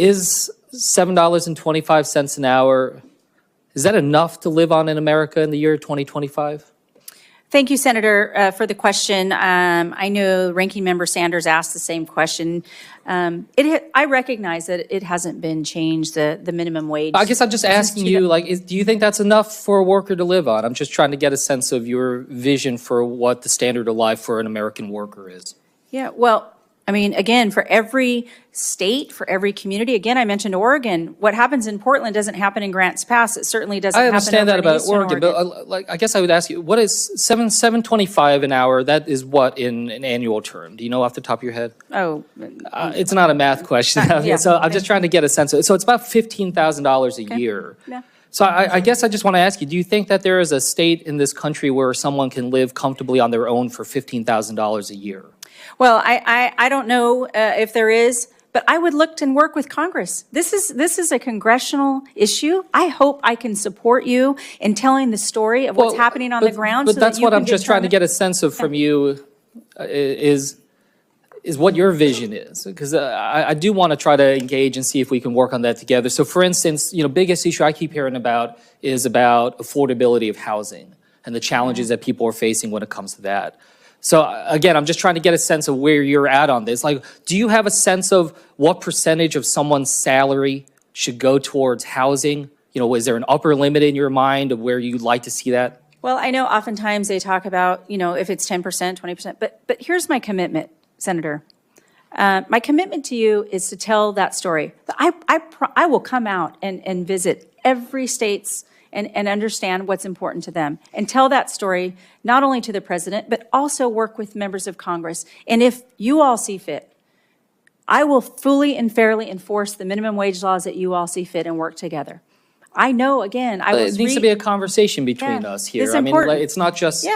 is $7.25 an hour, is that enough to live on in America in the year 2025? Thank you, Senator, for the question. I know Ranking Member Sanders asked the same question. I recognize that it hasn't been changed, the minimum wage. I guess I'm just asking you, do you think that's enough for a worker to live on? I'm just trying to get a sense of your vision for what the standard of life for an American worker is. Yeah, well, I mean, again, for every state, for every community, again, I mentioned Oregon. What happens in Portland doesn't happen in Grants Pass. It certainly doesn't happen over in Eastern Oregon. I understand that about Oregon, but I guess I would ask you, what is $7.25 an hour? That is what in an annual term? Do you know off the top of your head? Oh. It's not a math question. Yeah, so I'm just trying to get a sense of it. So it's about $15,000 a year. Yeah. So I guess I just want to ask you, do you think that there is a state in this country where someone can live comfortably on their own for $15,000 a year? Well, I don't know if there is, but I would look and work with Congress. This is a congressional issue. I hope I can support you in telling the story of what's happening on the ground. But that's what I'm just trying to get a sense of from you is what your vision is, because I do want to try to engage and see if we can work on that together. So, for instance, biggest issue I keep hearing about is about affordability of housing and the challenges that people are facing when it comes to that. So again, I'm just trying to get a sense of where you're at on this. Like, do you have a sense of what percentage of someone's salary should go towards housing? Is there an upper limit in your mind of where you'd like to see that? Well, I know oftentimes they talk about, if it's 10%, 20%, but here's my commitment, Senator. My commitment to you is to tell that story. I will come out and visit every state's and understand what's important to them and tell that story not only to the president, but also work with members of Congress. And if you all see fit, I will fully and fairly enforce the minimum wage laws that you all see fit and work together. I know, again, It needs to be a conversation between us here. It's important. It's not just